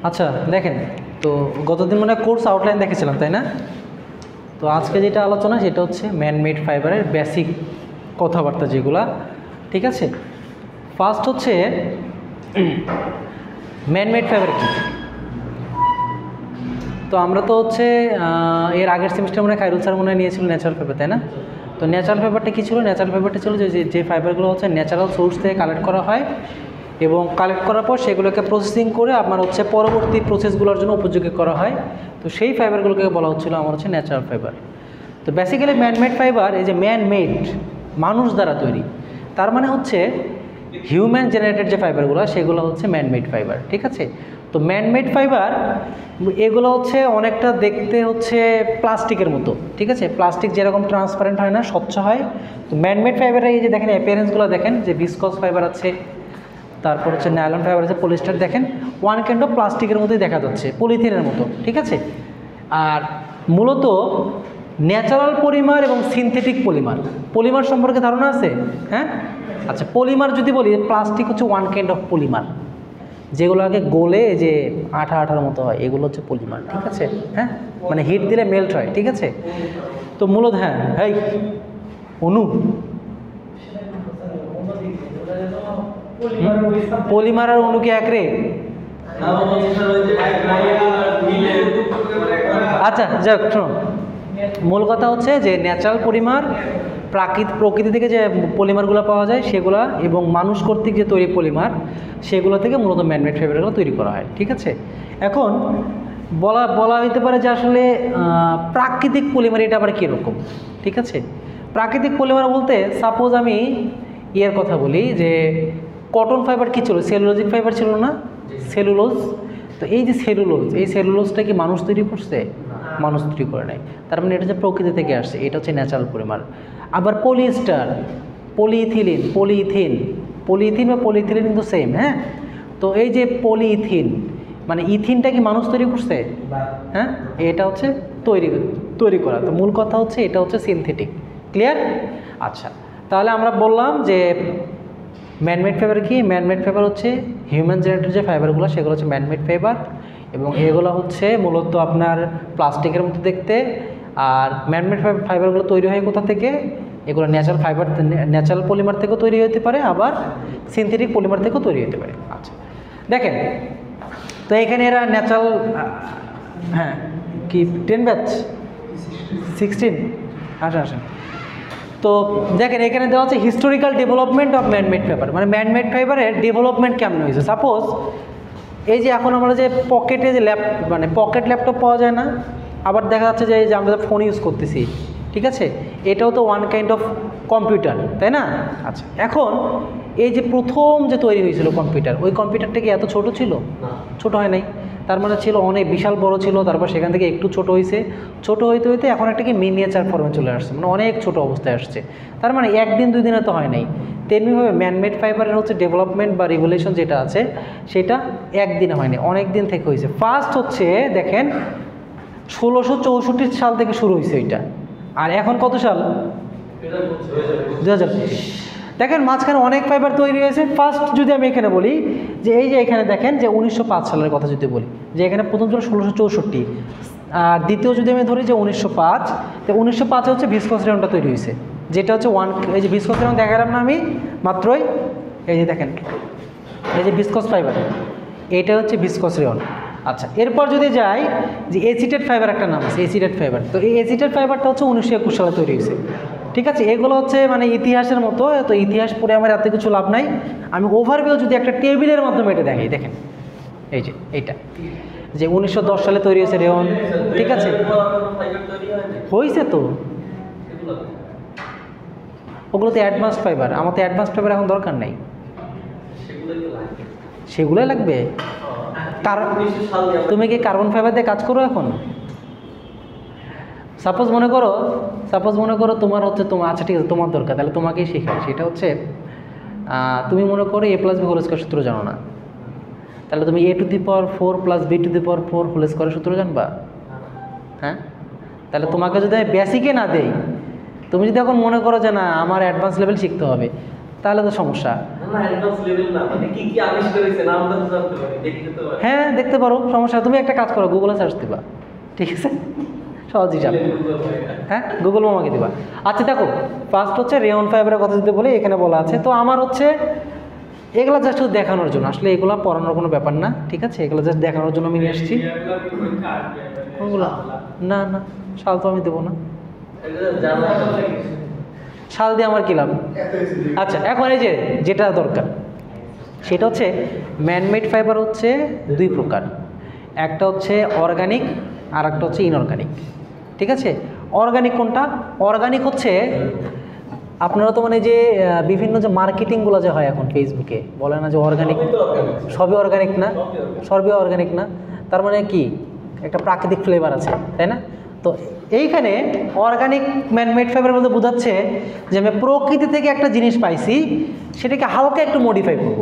আচ্ছা দেখেন, তো গতদিন মনে হয় কোর্স আউটলাইন দেখেছিলাম তাই না? তো আজকে যেটা আলোচনা সেটা হচ্ছে ম্যানমেড ফাইবারের বেসিক কথাবার্তা যেগুলা, ঠিক আছে। ফার্স্ট হচ্ছে ম্যানমেড ফাইবার কি। তো আমরা তো হচ্ছে এর আগের সেমিস্টার মনে হয় খায়রুল স্যার মনে হয় নিয়েছিল ন্যাচারাল ফাইবার, তাই না? তো ন্যাচারাল ফাইবারটা কী ছিল? ন্যাচারাল ফাইবারটা ছিল যে ফাইবারগুলো হচ্ছে ন্যাচারাল সোর্স থেকে কালেক্ট করা হয় এবং কালেক্ট করার পর সেগুলোকে প্রসেসিং করে আপনার হচ্ছে পরবর্তী প্রসেসগুলোর জন্য উপযোগী করা হয়। তো সেই ফাইবারগুলোকে বলা হচ্ছিল আমার হচ্ছে ন্যাচারাল ফাইবার। তো বেসিক্যালি ম্যানমেড ফাইবার, এই যে ম্যানমেড মানুষ দ্বারা তৈরি, তার মানে হচ্ছে হিউম্যান জেনারেটেড যে ফাইবারগুলো সেগুলো হচ্ছে ম্যানমেড ফাইবার, ঠিক আছে। তো ম্যানমেড ফাইবার এগুলো হচ্ছে অনেকটা দেখতে হচ্ছে প্লাস্টিকের মতো, ঠিক আছে। প্লাস্টিক যেরকম ট্রান্সপারেন্ট হয় না, স্বচ্ছ হয়। তো ম্যানমেড ফাইবারের এই যে দেখেন অ্যাপিয়ারেন্সগুলো দেখেন, যে ভিসকস ফাইবার আছে, তারপর হচ্ছে নাইলন ফাইবার আছে, পলিস্টার দেখেন ওয়ান কাইন্ড অফ প্লাস্টিকের মতোই দেখা যাচ্ছে, পলিথিনের মতো, ঠিক আছে। আর মূলত ন্যাচারাল পলিমার এবং সিনথেটিক পলিমার, পলিমার সম্পর্কে ধারণা আছে? হ্যাঁ, আচ্ছা পলিমার যদি বলি, প্লাস্টিক হচ্ছে ওয়ান কাইন্ড অফ পলিমার, যেগুলো আগে গলে যে আঠার মতো হয়, এগুলো হচ্ছে পলিমার, ঠিক আছে। হ্যাঁ, মানে হিট দিলে মেল্ট হয়, ঠিক আছে। তো মূলত হ্যাঁ এই অনু পলিমার আর অনু কি এক রে? আচ্ছা যাক, শোনো, মূল কথা হচ্ছে যে ন্যাচারাল পলিমার, প্রকৃতি থেকে যে পলিমারগুলো পাওয়া যায় সেগুলা, এবং মানুষ কর্তৃক যে তৈরি পলিমার সেগুলো থেকে মূলত ম্যানমেড ফাইবারগুলো তৈরি করা হয়, ঠিক আছে। এখন বলা হইতে পারে যে আসলে প্রাকৃতিক পলিমার এটা আবার কীরকম, ঠিক আছে। প্রাকৃতিক পলিমার বলতে সাপোজ আমি ইয়ের কথা বলি, যে কটন ফাইবার কী ছিল? সেলুলোজিক ফাইবার ছিল না, সেলুলোজ। তো এই যে সেলুলোজ, এই সেলুলোজটা কি মানুষ তৈরি করছে? মানুষ তৈরি করে নাই। তার মানে এটা যে প্রকৃতি থেকে আসছে, এটা হচ্ছে ন্যাচারাল পলিমার। আবার পলিস্টার, পলিইথিলিন, পলিইথিন বা পলিইথিলিন কিন্তু সেম। হ্যাঁ, তো এই যে পলিইথিন মানে ইথিনটা কি মানুষ তৈরি করছে? হ্যাঁ, এটা হচ্ছে তৈরি করা। তো মূল কথা হচ্ছে এটা হচ্ছে সিনথেটিক। ক্লিয়ার? আচ্ছা, তাহলে আমরা বললাম যে ম্যানমেড ফাইবার কি? ম্যানমেড ফাইবার হচ্ছে হিউম্যান জেনারেটেড যে ফাইবারগুলো সেগুলো হচ্ছে ম্যানমেড ফাইবার, এবং এগুলো হচ্ছে মূলত আপনার প্লাস্টিকের মতো দেখতে। আর ম্যানমেড ফাইবারগুলো তৈরি হয় কোথা থেকে? এগুলো ন্যাচারাল পলিমার থেকেও তৈরি হতে পারে, আবার সিনথেটিক পলিমার থেকেও তৈরি হতে পারে। আচ্ছা দেখেন, তো এখানে এরা ন্যাচারাল, হ্যাঁ কি 10 ব্যাচ 16 আসেন। তো দেখেন এখানে দেওয়া আছে historical development of man-made fibre, মানে ম্যানমেড ফাইবারের ডেভেলপমেন্ট কেমন হয়েছে। সাপোজ এই যে এখন আমরা যে পকেটে যে পকেট ল্যাপটপ পাওয়া যায় না, আবার দেখা যাচ্ছে যে এই যে আমরা ফোন ইউজ করতেছি, ঠিক আছে, এটাও তো ওয়ান কাইন্ড অফ কম্পিউটার, তাই না? আচ্ছা, এখন এই যে প্রথম যে তৈরি হয়েছিল কম্পিউটার, ওই কম্পিউটারটা কি এত ছোট ছিল? ছোট হয় নাই। তার মানে ছিল অনেক বিশাল বড় ছিল, তারপর সেখান থেকে একটু ছোট হয়েছে, ছোট হইতে হইতে এখন একটা কি মিনিয়েচার ফর্মে চলে আসছে, মানে অনেক ছোট অবস্থায় আসছে। তার মানে একদিন দুই দিনে তো হয় নাই। তেমনিভাবে ম্যানমেড ফাইবারের হচ্ছে ডেভেলপমেন্ট বা রিভলিউশন যেটা আছে সেটা একদিনে হয়নি, অনেক দিন থেকে হয়েছে। ফার্স্ট হচ্ছে দেখেন 1664 সাল থেকে শুরু হয়েছে এটা, আর এখন কত সাল? 2025। দেখেন মাঝখানে অনেক ফাইবার তৈরি হয়েছে। ফার্স্ট যদি আমি এখানে বলি যে এই যে এখানে দেখেন যে 1905 সালের কথা যদি বলি, যে এখানে প্রথম ছিল 1664, আর দ্বিতীয় যদি আমি ধরি যে 1905, তো 1905-এ হচ্ছে ভিসকস রেয়নটা তৈরি হয়েছে, যেটা হচ্ছে এই যে ভিসকস রেয়ন দেখালাম না আমি মাত্রই, এই যে দেখেন এই যে ভিসকস ফাইবার, এটা হচ্ছে ভিসকস রেয়ন। আচ্ছা, এরপর যদি যাই যে এসিটেড ফাইবার একটা নাম আছে, এসিটেড ফাইবার। তো এই এসিটেড ফাইবারটা হচ্ছে 1921 সালে তৈরি হয়েছে, ঠিক আছে। এগুলো হচ্ছে মানে ইতিহাসের মতো, তো ইতিহাস পড়ে আমার এত কিছু লাভ নাই। আমি ওভারভিউ যদি একটা টেবিলের মাধ্যমে এটা দেখাই, দেখেন এই যে এইটা যে 1910 সালে তৈরি হয়েছে রেয়ন, ঠিক আছে। হয়েছে তো, ওগুলো তো অ্যাডভান্স ফাইবার, আমার তো অ্যাডভান্স ফাইবার এখন দরকার নাই, সেগুলোই লাগবে। তুমি কি কার্বন ফাইবার দিয়ে কাজ করো এখন? সাপোজ মনে করো তোমার হচ্ছে আচ্ছা ঠিক আছে, তোমার দরকার, তাহলে তোমাকেই শেখাই। সেটা হচ্ছে তুমি মনে করো a+b হোল স্কয়ার সূত্র জানো না, তাহলে তুমি a⁴ + b⁴ হোল স্কয়ার সূত্র জানবা? হ্যাঁ, তাহলে তোমাকে যদি আমি বেসিকে না দেই, তুমি যদি এখন মনে করো যে না আমার অ্যাডভান্স লেভেল শিখতে হবে, তাহলে তো সমস্যা। হ্যাঁ দেখতে পারো, সমস্যা। তুমি একটা কাজ করো, গুগলে সার্চ দিবা, ঠিক আছে, সহজ হিসাব। হ্যাঁ গুগল মামাকে দিবা। আচ্ছা দেখো, ফার্স্ট হচ্ছে রেয়ন ফাইবারের কথা যদি বলি, এখানে বলা আছে। তো আমার হচ্ছে এগুলো জাস্ট দেখানোর জন্য, আসলে এগুলো পড়ানোর কোনো ব্যাপার না, ঠিক আছে, এগুলো জাস্ট দেখানোর জন্য আমি নিয়ে এসেছি। না না, শাল তো আমি দেবো না, শাল দিয়ে আমার কী লাভ। আচ্ছা এখন এই যে যেটা দরকার সেটা হচ্ছে ম্যানমেড ফাইবার হচ্ছে দুই প্রকার, একটা হচ্ছে অর্গানিক আর একটা হচ্ছে ইনঅর্গানিক, ঠিক আছে। অর্গানিক কোনটা? অর্গানিক হচ্ছে আপনারা তো মানে যে বিভিন্ন যে মার্কেটিংগুলো যে হয় এখন ফেসবুকে, বলে না যে অর্গানিক, সবই অর্গানিক না, সবই অর্গানিক না, তার মানে কি একটা প্রাকৃতিক ফ্লেভার আছে, তাই না? তো এইখানে অর্গানিক ম্যানমেড ফাইবার বলতে বোঝাচ্ছে যে আমি প্রকৃতি থেকে একটা জিনিস পাইছি, সেটাকে হালকা একটু মডিফাই করব,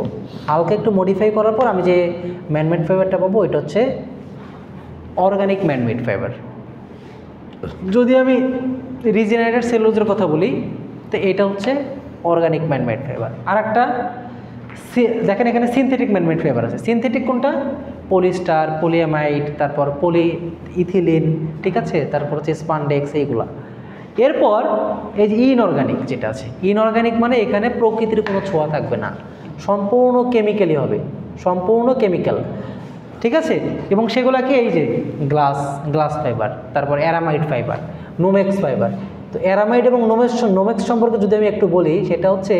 হালকা একটু মডিফাই করার পর আমি যে ম্যানমেড ফাইবারটা পাবো, এটা হচ্ছে অর্গানিক ম্যানমেড ফাইবার। যদি আমি রিজেনারেটেড সেলুলোজের কথা বলি, তো এটা হচ্ছে অর্গানিক ম্যানমেড ফাইবার। আর একটা দেখেন এখানে সিনথেটিক ম্যানমেড ফাইবার আছে। সিনথেটিক কোনটা? পলিস্টার, পলিয়ামাইড, তারপর পলি ইথিলিন, ঠিক আছে, তারপর হচ্ছে স্পান্ডেক্স, এইগুলা। এরপর এই যে ইনঅর্গানিক যেটা আছে, ইনঅর্গানিক মানে এখানে প্রকৃতির কোনো ছোঁয়া থাকবে না, সম্পূর্ণ কেমিক্যালি হবে, সম্পূর্ণ কেমিক্যাল, ঠিক আছে। এবং সেগুলোকে এই যে গ্লাস ফাইবার, তারপর অ্যারামাইড ফাইবার, নোমেক্স ফাইবার। তো অ্যারামাইড এবং নোমেক্স সম্পর্কে যদি আমি একটু বলি, সেটা হচ্ছে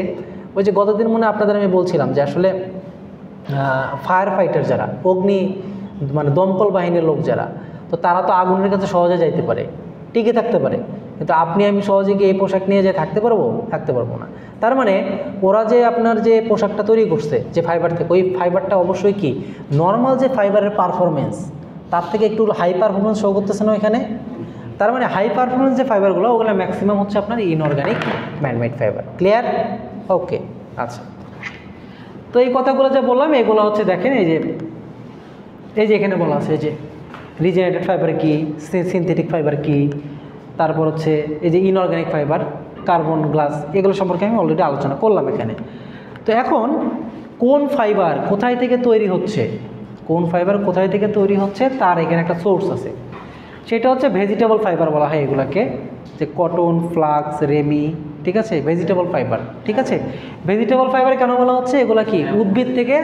ওই যে গতদিন মনে আপনাদের আমি বলছিলাম যে আসলে ফায়ার ফাইটার যারা, অগ্নি মানে দমকল বাহিনীর লোক যারা, তো তারা তো আগুনের কাছে সহজে যাইতে পারে, টিকে থাকতে পারে, কিন্তু আপনি আমি সহজে কি এই পোশাক নিয়ে যেয়ে থাকতে পারবো না। তার মানে ওরা যে আপনার যে পোশাকটা তৈরি করছে যে ফাইবার থেকে, ওই ফাইবারটা অবশ্যই কি নর্মাল যে ফাইবারের পারফরমেন্স তার থেকে একটু হাই পারফরমেন্স শো করতেছে না এখানে। তার মানে হাই পারফরমেন্স যে ফাইবারগুলো, ওগুলো ম্যাক্সিমাম হচ্ছে আপনার ইনঅর্গানিক ম্যানমেড ফাইবার। ক্লিয়ার? ওকে, আচ্ছা। তো এই কথাগুলো যা বললাম, এগুলো হচ্ছে দেখেন এই যে এখানে বলা আছে যে রিজেনারেটেড ফাইবার কি, সিনথেটিক ফাইবার কি, তারপর হচ্ছে এই যে ইনঅর্গানিক ফাইবার, কার্বন, গ্লাস, এগুলো সম্পর্কে আমি অলরেডি আলোচনা করলাম এখানে। তো এখন কোন ফাইবার কোথায় থেকে তৈরি হচ্ছে, কোন ফাইবার কোথায় থেকে তৈরি হচ্ছে তার এখানে একটা সোর্স আছে, সেটা হচ্ছে ভেজিটেবল ফাইবার বলা হয় এগুলাকে, যে কটন, ফ্লাক্স, রেমি, ঠিক আছে, ভেজিটেবল ফাইবার, ঠিক আছে। ভেজিটেবল ফাইবার কেন বলা হচ্ছে? এগুলো কি উদ্ভিদ থেকে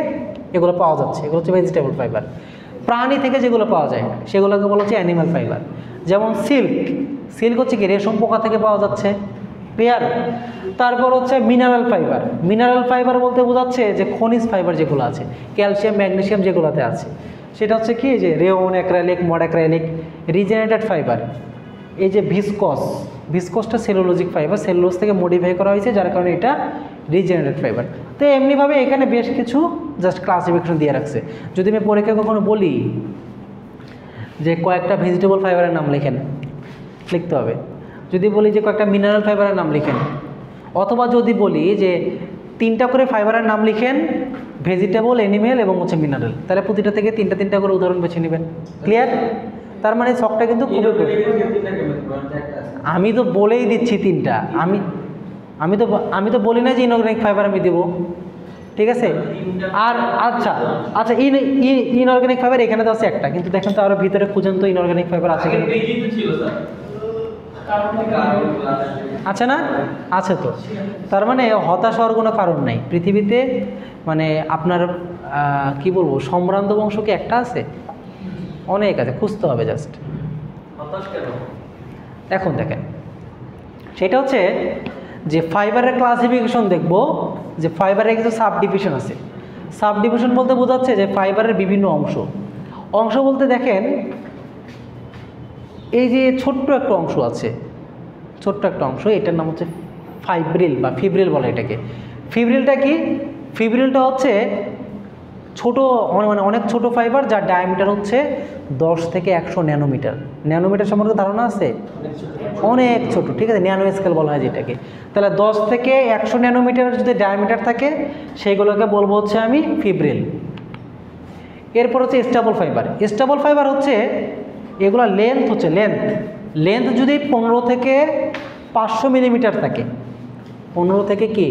এগুলো পাওয়া যাচ্ছে, এগুলো হচ্ছে ভেজিটেবল ফাইবার। প্রাণী থেকে যেগুলো পাওয়া যায় সেগুলোকে বলা হচ্ছে অ্যানিমাল ফাইবার। যেমন সিল্ক হচ্ছে কি রেশম পোকা থেকে পাওয়া যাচ্ছে, ক্লিয়ার। তারপর হচ্ছে মিনারেল ফাইবার বলতে বোঝাচ্ছে যে খনিজ ফাইবার যেগুলো আছে, ক্যালসিয়াম, ম্যাগনেসিয়াম যেগুলোতে আছে, সেটা হচ্ছে কি যে rayon, acrylic, modacrylic. Regenerated fibre, এই যে ভিসকসটা সেলুলোজিক ফাইবার, সেলুলোজ থেকে মডিফাই করা হয়েছে, যার কারণে এটা রিজেনারেটেড ফাইবার। তো এমনিভাবে এখানে বেশ কিছু জাস্ট ক্লাসিফিকেশন দিয়ে রাখছে। যদি আমি পরীক্ষায় কখনো বলি যে কয়েকটা ভেজিটেবল ফাইবারের নাম লেখেন, লিখতে হবে। যদি বলি যে কয়েকটা মিনারেল ফাইবারের নাম লিখেন, অথবা যদি বলি যে 3টা করে ফাইবারের নাম লিখেন, ভেজিটেবল, অ্যানিমেল এবং হচ্ছে মিনারেল, তাহলে প্রতিটা থেকে 3টা করে উদাহরণ বেছে নেবেন। ক্লিয়ার? তার মানে শখটা কিন্তু খুবই, আমি তো বলেই দিচ্ছি 3টা, আমি তো বলি না যে ইনঅর্গানিক ফাইবার আমি দেবো, ঠিক আছে। আর আচ্ছা, ইনঅর্গানিক ফাইবার এখানে তো আছে একটা, কিন্তু দেখেন তো আরও ভিতরে খুঁজেন তো ইনঅর্গানিক ফাইবার আছে কিনা। আছে না? আছে তো। তার মানে হতাশ হওয়ার কোনো কারণ নাই পৃথিবীতে। মানে আপনার কি বলবো, সম্ভ্রান্ত বংশ কি একটা আছে? অনেক আছে, খুঁজতে হবে জাস্ট। এখন দেখেন, সেটা হচ্ছে যে ফাইবারের ক্লাসিফিকেশন দেখব, যে ফাইবারের কিছু সাব ডিভিশন আছে। সাব ডিভিশন বলতে বোঝাচ্ছে যে ফাইবারের বিভিন্ন অংশ বলতে দেখেন এই যে ছোট্ট একটা অংশ আছে, এটার নাম হচ্ছে ফিব্রিল বলে এটাকে। ফিব্রিলটা কি? ফিব্রিলটা হচ্ছে মানে অনেক ছোট ফাইবার, যার ডায়ামিটার হচ্ছে 10 থেকে 100 ন্যানোমিটার সম্পর্কে ধারণা আছে? অনেক ছোট, ঠিক আছে, ন্যানো স্কেল বলা হয় যেটাকে। তাহলে 10 থেকে 100 ন্যানোমিটারের যদি ডায়ামিটার থাকে, সেইগুলোকে বলবো হচ্ছে আমি ফিব্রিল। এরপর হচ্ছে স্টেবল ফাইবার হচ্ছে এগুলো লেন্থ যদি 15 থেকে 500 মিলিমিটার থাকে, 15 থেকে কি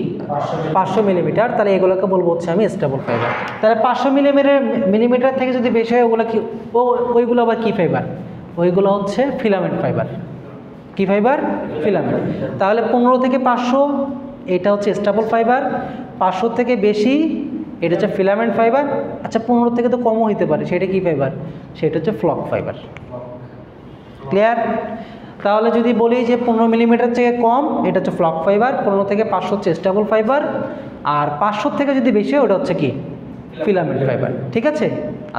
500 মিলিমিটার, তাহলে এগুলোকে বলবো হচ্ছে আমি স্টেবল ফাইবার। তাহলে 500 মিলিমিটার থেকে যদি বেশি হয় ওগুলো কি, ওইগুলো আবার কি ফাইবার? ওইগুলো হচ্ছে ফিলামেন্ট ফাইবার। কি ফাইবার? ফিলামেন্ট। তাহলে 15 থেকে 500 এটা হচ্ছে স্টেবল ফাইবার, 500 থেকে বেশি এটা হচ্ছে ফিলামেন্ট ফাইবার। আচ্ছা 15 থেকে তো কমও হতে পারে, সেটা কি ফাইবার? সেটা হচ্ছে ফ্লক ফাইবার। ক্লিয়ার? তাহলে যদি বলি যে 15 মিলিমিটার থেকে কম এটা হচ্ছে ফ্লক ফাইবার, 15 থেকে 500 হচ্ছে স্টেবল ফাইবার, আর 500 থেকে যদি বেশি হয় ওটা হচ্ছে কি ফিলামেন্ট ফাইবার। ঠিক আছে?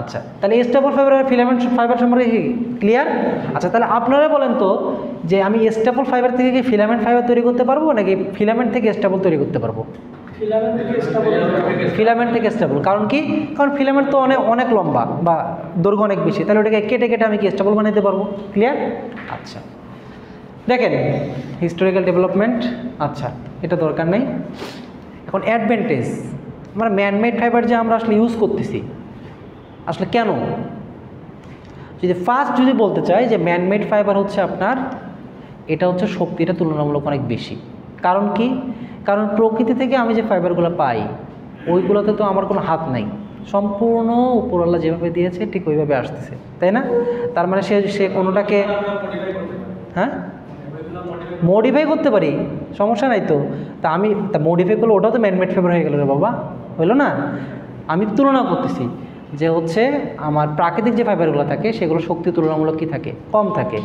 আচ্ছা তাহলে স্টেবল ফাইবার আর ফিলামেন্ট ফাইবার সম্পর্কে কি ক্লিয়ার? আচ্ছা তাহলে আপনারা বলেন তো যে আমি স্টেবল ফাইবার থেকে কি ফিলামেন্ট ফাইবার তৈরি করতে পারবো নাকি ফিলামেন্ট থেকে স্টেবল তৈরি করতে পারবো? ফিলামেন্ট থেকে স্টেবল। কারণ কি? কারণ ফিলামেন্ট তো অনেক লম্বা বা দৈর্ঘ্য অনেক বেশি, তাহলে ওটাকে কেটে কেটে আমি কি স্টেবল বানাতে পারবো। ক্লিয়ার? আচ্ছা দেখেন হিস্টোরিক্যাল ডেভেলপমেন্ট, আচ্ছা এটা দরকার নেই। এখন অ্যাডভান্টেজ, আমরা ম্যানমেড ফাইবার যে আমরা আসলে ইউজ করতেছি আসলে কেন, যদি ফার্স্ট যদি বলতে চাই যে ম্যানমেড ফাইবার হচ্ছে আপনার এটা হচ্ছে শক্তিটা তুলনামূলক অনেক বেশি। কারণ কি? কারণ প্রকৃতি থেকে আমি যে ফাইবারগুলো পাই ওইগুলোতে তো আমার কোনো হাত নাই, সম্পূর্ণ উপরওয়ালা যেভাবে দিয়েছে ঠিক ওইভাবে আসতেছে, তাই না? তার মানে সে কোনোটাকে হ্যাঁ মডিফাই করতে পারি, সমস্যা নাই তো। তা আমি মডিফাই করলে ওটাও তো ম্যানমেড ফাইবার হয়ে গেল রে বাবা, হইলো না? আমি তুলনা করতেছি যে হচ্ছে আমার প্রাকৃতিক যে ফাইবারগুলো থাকে সেগুলো শক্তি তুলনামূলক কি থাকে, কম থাকে,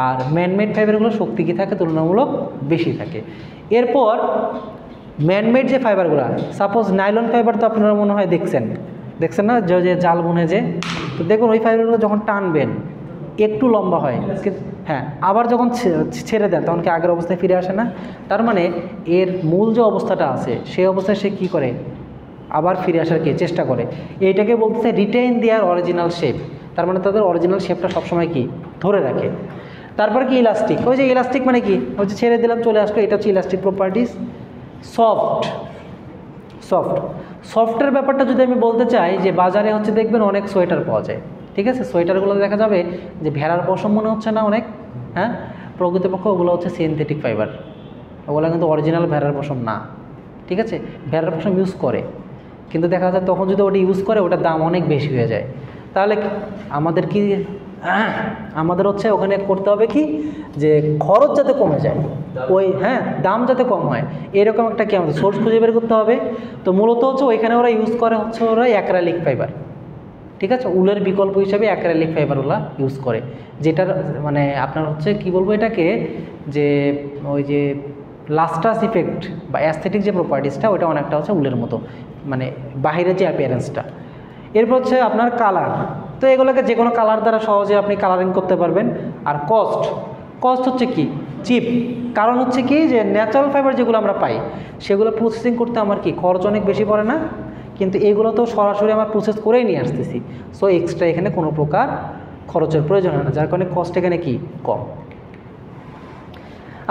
আর ম্যানমেড ফাইবারগুলো শক্তি কি থাকে, তুলনামূলক বেশি থাকে। এরপর ম্যানমেড যে ফাইবারগুলো, সাপোজ নাইলন ফাইবার তো আপনারা মনে হয় দেখছেন না, যে জাল বুনে যে, তো দেখুন ওই ফাইবারগুলো যখন টানবেন একটু লম্বা হয়, হ্যাঁ আবার যখন ছেড়ে দেন তখন কি আগের অবস্থায় ফিরে আসে না? তার মানে এর মূল যে অবস্থাটা আছে সেই অবস্থায় সে কী করে, আবার ফিরে আসার কি চেষ্টা করে। এইটাকে বলতে রিটেইন দেয়ার অরিজিনাল শেপ, তার মানে তাদের অরিজিনাল শেপটা সবসময় কি ধরে রাখে। তারপর কি ইলাস্টিক, ওই যে ইলাস্টিক মানে কি, ওই যে ছেড়ে দিলাম চলে আসলো, এটা হচ্ছে ইলাস্টিক প্রপার্টিস। সফটের ব্যাপারটা যদি আমি বলতে চাই যে বাজারে হচ্ছে দেখবেন অনেক সোয়েটার পাওয়া যায়, ঠিক আছে? সোয়েটারগুলো দেখা যাবে যে ভেড়ার পশম মনে হচ্ছে না অনেক, হ্যাঁ প্রকৃতপক্ষে ওগুলো হচ্ছে সিনথেটিক ফাইবার, ওগুলো কিন্তু অরিজিনাল ভেড়ার পশম না, ঠিক আছে? ভেড়ার পশম ইউজ করে, কিন্তু দেখা যায় তখন যদি ওটা ইউজ করে ওটার দাম অনেক বেশি হয়ে যায়। তাহলে আমাদের হচ্ছে ওখানে করতে হবে কি, যে খরচ যাতে কমে যায়, ওই দাম যাতে কম হয়, এরকম একটা কি আমাদের সোর্স খুঁজে বের করতে হবে। তো মূলত হচ্ছে ওইখানে ওরা ইউজ করে হচ্ছে ওরা অ্যাক্রাইলিক ফাইবার, ঠিক আছে? উলের বিকল্প হিসাবে অ্যাক্রাইলিক ফাইবারগুলো ইউজ করে, যেটার মানে আপনার হচ্ছে কি বলবো এটাকে, যে ওই যে লাস্টাস ইফেক্ট বা অ্যাস্থেটিক যে প্রপার্টিসটা ওটা অনেকটা হচ্ছে উলের মতো, মানে বাহিরের যে অ্যাপিয়ারেন্সটা। এরপর হচ্ছে আপনার কালার, তো এগুলোকে যে কোনো কালার দ্বারা সহজে আপনি কালারিং করতে পারবেন। আর কস্ট হচ্ছে কি চিপ, কারণ হচ্ছে কি যে ন্যাচারাল ফাইবার যেগুলো আমরা পাই সেগুলো প্রসেসিং করতে আমার কি খরচ অনেক বেশি পড়ে না, কিন্তু এগুলো তো সরাসরি আমার প্রসেস করেই নিয়ে আসতেছি, সো এক্সট্রা এখানে কোনো প্রকার খরচের প্রয়োজন হয় না, যার কারণে কস্ট এখানে কি কম।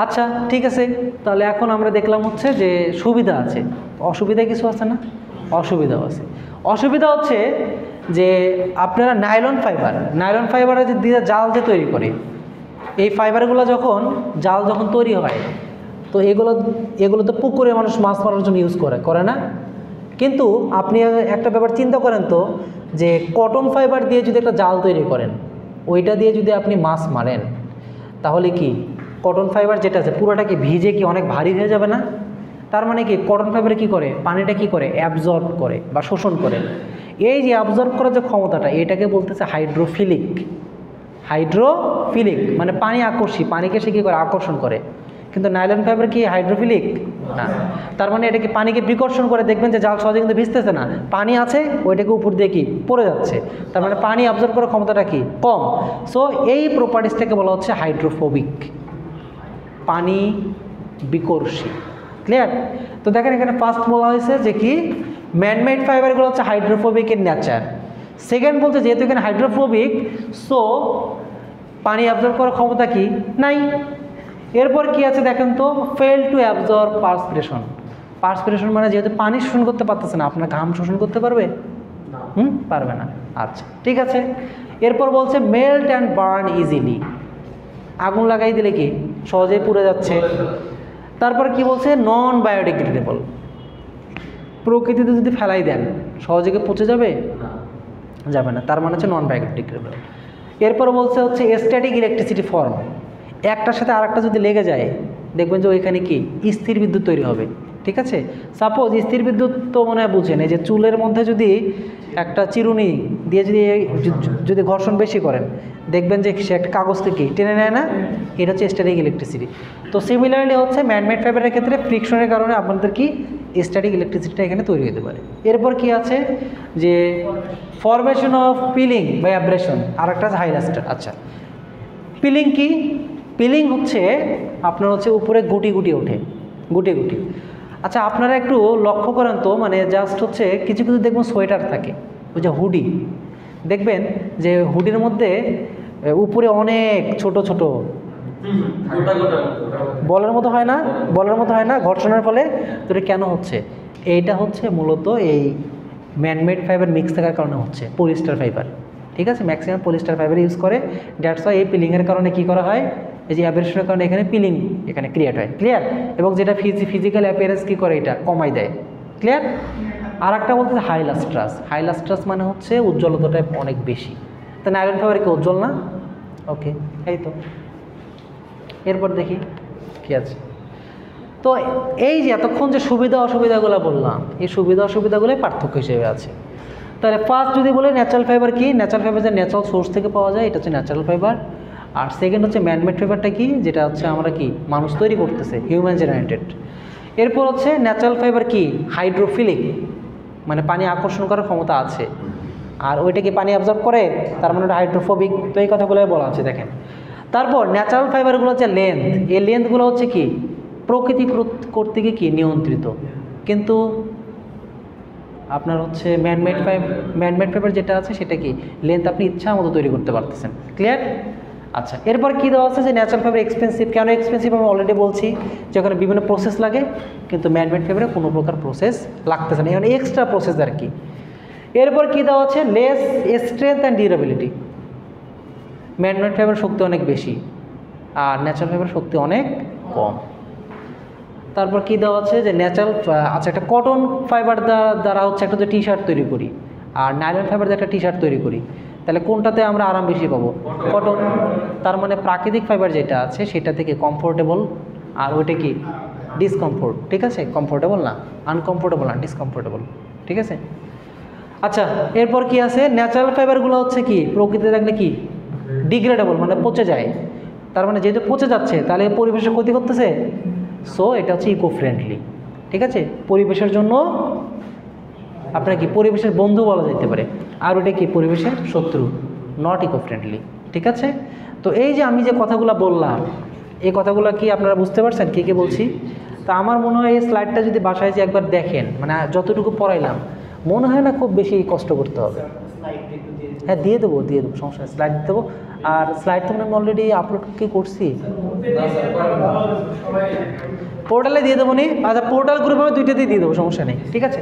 আচ্ছা ঠিক আছে, তাহলে এখন আমরা দেখলাম হচ্ছে যে সুবিধা আছে, অসুবিধা কিছু আছে না? অসুবিধাও আছে। অসুবিধা হচ্ছে যে আপনারা নাইলন ফাইবারে যে দিয়ে জাল যে তৈরি করে, এই ফাইবারগুলো যখন তৈরি হয় তো এগুলো তো পুকুরে মানুষ মাছ মারার জন্য ইউজ করে না। কিন্তু আপনি একটা ব্যাপার চিন্তা করেন তো, যে কটন ফাইবার দিয়ে যদি একটা জাল তৈরি করেন, ওইটা দিয়ে যদি আপনি মাছ মারেন, তাহলে কি কটন ফাইবার যেটা আছে পুরোটা কি ভিজে কি অনেক ভারী হয়ে যাবে না? তার মানে কি কটন ফাইবারে কি করে, পানিটা কি করে অ্যাবজর্ব করে বা শোষণ করে। এই যে অ্যাবজর্ব করার যে ক্ষমতাটা, এটাকে বলতেছে হাইড্রোফিলিক, মানে পানি আকর্ষী, পানিকে সে কী করে আকর্ষণ করে। কিন্তু নাইলন ফাইবার কি হাইড্রোফিলিক না, তার মানে এটা কি পানিকে বিকর্ষণ করে, দেখবেন যে জাল সহজে কিন্তু ভিজতেছে না, পানি আছে ওইটাকে উপর দিয়ে কি পড়ে যাচ্ছে, তার মানে পানি অবজর্ভ করার ক্ষমতাটা কি কম। সো এই প্রপার্টিসটাকে বলা হচ্ছে হাইড্রোফোবিক, পানি বিকর্ষী। ক্লিয়ার? তো দেখেন এখানে ফার্স্ট বলা হয়েছে যে কি ম্যানমেড ফাইবারগুলো হচ্ছে হাইড্রোফোবিক ইন নেচার। সেকেন্ড বলতে যেহেতু এখানে হাইড্রোফোবিক, সো পানি অ্যাবজর্ব করার ক্ষমতা কি নাই। এরপর কি আছে দেখেন তো, ফেল টু অ্যাবজর্ব পার্সপিরেশন মানে যেহেতু পানি শোষণ করতে পারতেছে না, আপনার ঘাম শোষণ করতে পারবে? পারবে না। আচ্ছা ঠিক আছে, এরপর বলছে মেল্ট অ্যান্ড বার্ন ইজিলি, আগুন লাগাই দিলে কি সহজেই পুড়ে যাচ্ছে। তারপর কি বলছে, নন বায়োডিগ্রেডেবল। প্রকৃতিতে যদি ফেলাই দেন সহজে কি পচে যাবে? যাবে না, তার মানে হচ্ছে নন বায়োডিগ্রেডেবল। এরপর বলছে হচ্ছে স্ট্যাটিক ইলেকট্রিসিটি ফর্ম, একটার সাথে আরেকটা যদি লেগে যায় দেখবেন যে ওইখানে কি স্থির বিদ্যুৎ তৈরি হবে। ঠিক আছে, সাপোজ স্থির বিদ্যুৎ তো মনে হয় বুঝেন, এই যে চুলের মধ্যে যদি একটা চিরুনি দিয়ে যদি ঘর্ষণ বেশি করেন দেখবেন যে সে একটা কাগজ থেকে টেনে নেয় না, এটা হচ্ছে স্ট্যাটিক ইলেকট্রিসিটি। তো সিমিলারলি হচ্ছে ম্যানমেড ফাইবারের ক্ষেত্রে ফ্রিকশনের কারণে আপনাদের কি স্ট্যাটিক ইলেকট্রিসিটিটা এখানে তৈরি হতে পারে। এরপর কি আছে যে ফরমেশন অফ পিলিং বা অ্যাব্রেশন, আর একটা আছে হাইলাস্টার। আচ্ছা, পিলিং কি? পিলিং হচ্ছে আপনার হচ্ছে উপরে গুটি গুটি ওঠে, গুটি গুটি। আচ্ছা, আপনারা একটু লক্ষ্য করেন তো, মানে জাস্ট হচ্ছে কিছু কিছু দেখবেন সোয়েটার থাকে, ওই যে হুডি, দেখবেন যে হুডির মধ্যে উপরে অনেক ছোট ছোট বলের মতো হয় না, বলের মতো হয় না ঘর্ষণের ফলে। তো এটা কেন হচ্ছে? এইটা হচ্ছে মূলত এই ম্যানমেড ফাইবার মিক্স থাকার কারণে হচ্ছে, পলিস্টার ফাইবার। ঠিক আছে, ম্যাক্সিমাম পলিস্টার ফাইবার ইউজ করে, দ্যাটস ওয়াই এই পিলিংয়ের কারণে কী করা হয়, এই যে অ্যাব্রেশনের কারণে এখানে পিলিং এখানে ক্রিয়েট হয়। ক্লিয়ার? এবং যেটা ফিজিক্যাল অ্যাপিয়ারেন্স কী করে, এটা কমাই দেয়। ক্লিয়ার? আর একটা বলতে হাইলাস্ট্রাস। হাইলাস্ট্রাস মানে হচ্ছে উজ্জ্বলতাটা অনেক বেশি। তাই আয়রন ফাইবার কি উজ্জ্বল না? ওকে, এই তো। এরপর দেখি কী আছে। তো এই যে এতক্ষণ যে সুবিধা অসুবিধাগুলো বললাম, এই সুবিধা অসুবিধাগুলোই পার্থক্য হিসেবে আছে। তাহলে ফার্স্ট যদি বলে ন্যাচারাল ফাইবার কি, ন্যাচারাল ফাইবার যে ন্যাচারাল সোর্স থেকে পাওয়া যায়, এটা হচ্ছে ন্যাচারাল ফাইবার। আর সেকেন্ড হচ্ছে ম্যানমেড ফাইবারটা কি, যেটা হচ্ছে আমরা কি মানুষ তৈরি করতেছে, হিউম্যান জেনারেটেড। এরপর হচ্ছে ন্যাচারাল ফাইবার কি, হাইড্রোফিলিক, মানে পানি আকর্ষণ করার ক্ষমতা আছে। আর ওইটা কি পানি অ্যাবজর্ব করে, তার মানে ওটা হাইড্রোফোবিক। তো এই কথাগুলোই বলা আছে দেখেন। তারপর ন্যাচারাল ফাইবারগুলো হচ্ছে লেন্থ, এই লেন্থগুলো হচ্ছে কি প্রকৃতি কর্তৃক কি নিয়ন্ত্রিত। কিন্তু আপনার হচ্ছে ম্যানমেড ফাইবার যেটা আছে সেটা কি লেন্থ আপনি ইচ্ছা মতো তৈরি করতে পারতেছেন। ক্লিয়ার? আচ্ছা, এরপর কী দেওয়া আছে যে ন্যাচারাল ফাইবার এক্সপেন্সিভ। কেন এক্সপেন্সিভ আমি অলরেডি বলছি, যে ওখানে বিভিন্ন প্রসেস লাগে, কিন্তু ম্যানমেড ফাইবারে কোনো প্রকার প্রসেস লাগতেছে না, এখানে এক্সট্রা প্রসেস আর কি। এরপর কী দেওয়া আছে, less strength and durability. Manmade fibre শক্তি অনেক বেশি আর ন্যাচারাল ফাইবার শক্তি অনেক কম। তারপর কী দেওয়া আছে যে ন্যাচারাল, আচ্ছা একটা কটন ফাইবার দ্বারা হচ্ছে একটা টি শার্ট তৈরি করি, আর নাইলন ফাইবার দিয়ে একটা টি শার্ট তৈরি করি, তাহলে কোনটাতে আমরা আরাম বেশি পাবো? কটন। তার মানে প্রাকৃতিক ফাইবার যেটা আছে সেটা থেকে কমফোর্টেবল, আর ওইটা কি ডিসকমফোর্ট। ঠিক আছে, কমফোর্টেবল না, আনকমফোর্টেবল না, ডিসকমফোর্টেবল। ঠিক আছে। আচ্ছা, এরপর কি আছে, ন্যাচারাল ফাইবারগুলো হচ্ছে কি প্রকৃতিতে থাকলে কি ডিগ্রেডেবল, মানে পচে যায়। তার মানে যেহেতু পচে যাচ্ছে তাহলে পরিবেশের ক্ষতি করতেছে, সো এটা হচ্ছে ইকো ফ্রেন্ডলি। ঠিক আছে, পরিবেশের জন্য আপনার কি পরিবেশের বন্ধু বলা যেতে পারে, আর ওটা কি পরিবেশের শত্রু, নট ইকো ফ্রেন্ডলি। ঠিক আছে। তো এই যে আমি যে কথাগুলো বললাম, এই কথাগুলো কি আপনারা বুঝতে পারছেন কী কী বলছি? তা আমার মনে হয় এই স্লাইডটা যদি বাসায় যে একবার দেখেন, মানে যতটুকু পড়াইলাম মনে হয় না খুব বেশি কষ্ট করতে হবে। হ্যাঁ, দিয়ে দেবো সমস্যা নেই, স্লাইড দেবো। আর স্লাইড তো আমি অলরেডি আপলোড কি করছি, পোর্টালে দিয়ে দেবো নি। আচ্ছা, পোর্টাল গ্রুপে আমি দুইটাতেই দিয়ে দেবো, সমস্যা নেই। ঠিক আছে।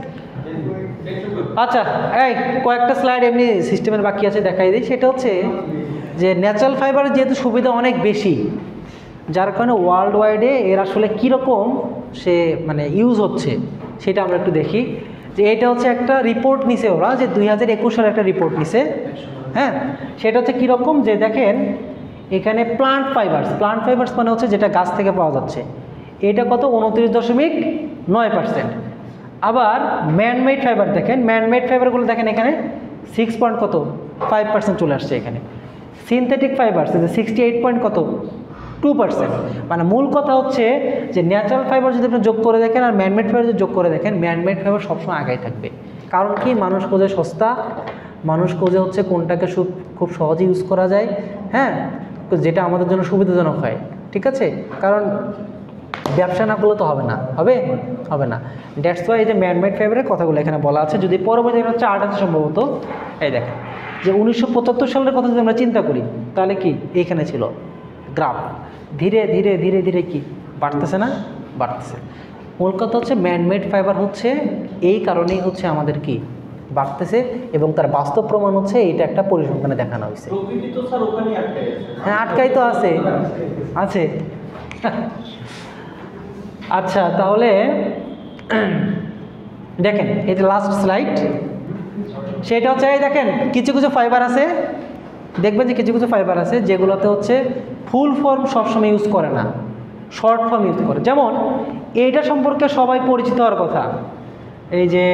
আচ্ছা, এই কয়েকটা স্লাইড এমনি সিস্টেমের বাকি আছে, দেখাই দিই। সেটা হচ্ছে যে ন্যাচারাল ফাইবারের যেহেতু সুবিধা অনেক বেশি, যার কারণে ওয়ার্ল্ড ওয়াইডে এর আসলে কীরকম সে মানে ইউজ হচ্ছে সেটা আমরা একটু দেখি। যে এটা হচ্ছে একটা রিপোর্ট নিছে ওরা, যে 2021 সালে একটা রিপোর্ট নিছে। হ্যাঁ, সেটা হচ্ছে কীরকম, যে দেখেন এখানে প্লান্ট ফাইবার্স মানে হচ্ছে যেটা গাছ থেকে পাওয়া যাচ্ছে, এটা কত 29.9%। আবার ম্যানমেড ফাইবার দেখেন, ম্যানমেড ফাইবারগুলো দেখেন এখানে 6.5% চলে আসছে এখানে। Synthetic fibres 68.2%। মানে মূল কথা হচ্ছে যে ন্যাচারাল ফাইবার যদি আপনি যোগ করে দেখেন আর ম্যানমেড ফাইবার যদি যোগ করে দেখেন, ম্যানমেড ফাইবার সবসময় আগাই থাকবে। কারণ কি, মানুষ খোঁজে সস্তা, মানুষ খোঁজে হচ্ছে কোনটাকে খুব সহজে ইউজ করা যায়, হ্যাঁ, যেটা আমাদের জন্য সুবিধাজনক হয়। ঠিক আছে, কারণ ব্যবসা না করলে তো হবে না। দ্যাটস ওয়াই এই যে ম্যানমেড ফাইবারের কথাগুলো এখানে বলা আছে। যদি পরবর্তী একটা চার্ট আছে সম্ভবত, এই দেখেন যে 1975 সালের কথা যদি আমরা চিন্তা করি, তাহলে কি এইখানে ছিল গ্রাফ, ধীরে ধীরে ধীরে ধীরে কি বাড়তেছে না, বাড়তেছে। মূল কথা হচ্ছে ম্যানমেড ফাইবার হচ্ছে এই কারণেই হচ্ছে আমাদের কি বাড়তেছে, এবং তার বাস্তব প্রমাণ হচ্ছে এটা একটা পরিসংখ্যানে দেখানো হয়েছে। হ্যাঁ, আটকাই তো আছে। আচ্ছা তাহলে দেখেন এই যে লাস্ট স্লাইড, সেটা হচ্ছে এই দেখেন কিছু কিছু ফাইবার আছে, দেখবেন যে কিছু কিছু ফাইবার আছে যেগুলোতে হচ্ছে ফুল ফর্ম সবসময় ইউজ করে না, শর্ট ফর্ম ইউজ করে। যেমন এইটা সম্পর্কে সবাই পরিচিত হওয়ার কথা, এই যে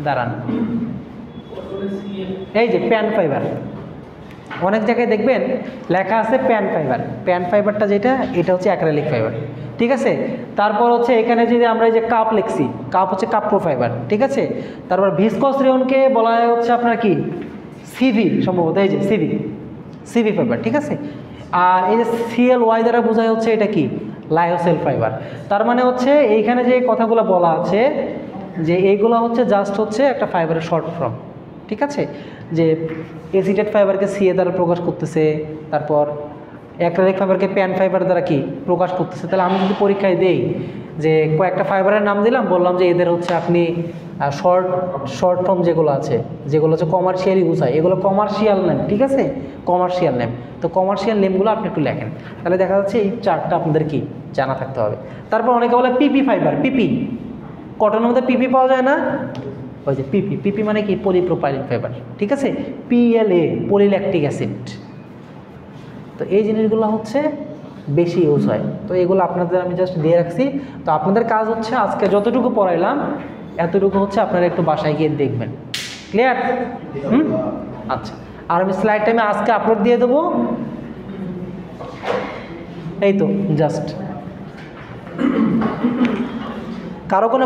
দাঁড়ান, এই যে প্যান ফাইবার, অনেক জায়গায় দেখবেন লেখা আছে প্যান ফাইবার। প্যান ফাইবারটা যেটা, এটা হচ্ছে অ্যাক্রিলিক ফাইবার, ঠিক আছে। তারপর হচ্ছে এখানে যদি আমরা এই যে কাপ লিখছি, কাপ হচ্ছে কাপ্রো ফাইবার, ঠিক আছে। তারপর ভিসকস রেয়নকে বলা হয় হচ্ছে আপনার কি সিভি, সম্ভবত এই যে সিভি ফাইবার, ঠিক আছে। আর এই যে CLY দ্বারা বোঝায় হচ্ছে এটা কি লায়োসেল ফাইবার। তার মানে হচ্ছে এইখানে যে কথাগুলো বলা আছে যে এইগুলো হচ্ছে জাস্ট হচ্ছে একটা ফাইবারের শর্ট ফর্ম, ঠিক আছে। যে এসিটেড ফাইবারকে CA দ্বারা প্রকাশ করতেছে, তারপর অ্যাক্রিলিক ফাইবারকে প্যান ফাইবার দ্বারা কি প্রকাশ করতেছে। তাহলে আমি যদি পরীক্ষায় দেই যে কয়েকটা ফাইবারের নাম দিলাম, বললাম যে এদের হচ্ছে আপনি শর্ট ফর্ম যেগুলো আছে, যেগুলো হচ্ছে কমার্শিয়াল ইউজ হয়, এগুলো কমার্শিয়াল নেম, ঠিক আছে, কমার্শিয়াল নেম। তো কমার্শিয়াল নেমগুলো আপনি একটু লেখেন, তাহলে দেখা যাচ্ছে এই চারটা আপনাদের কি জানা থাকতে হবে। তারপর অনেকে বলে পিপি ফাইবার, পিপি, কটনের মধ্যে পিপি পাওয়া যায় না, ওই যে পিপি মানে কি পলিপ্রোপাইলিন ফাইবার, ঠিক আছে। PLA polylactic acid. তো এই জিনিসগুলো হচ্ছে বেশি ইউজ হয়, তো এগুলো আপনাদের আমি জাস্ট দিয়ে রাখছি। তো আপনাদের কাজ হচ্ছে আজকে যতটুকু পড়াইলাম এতটুকু হচ্ছে আপনারা একটু বাসায় গিয়ে দেখবেন, ক্লিয়ার? আচ্ছা, আর আমি স্লাইড টাইমে আজকে আপলোড দিয়ে দেবো, এই তো জাস্ট কারো কোনো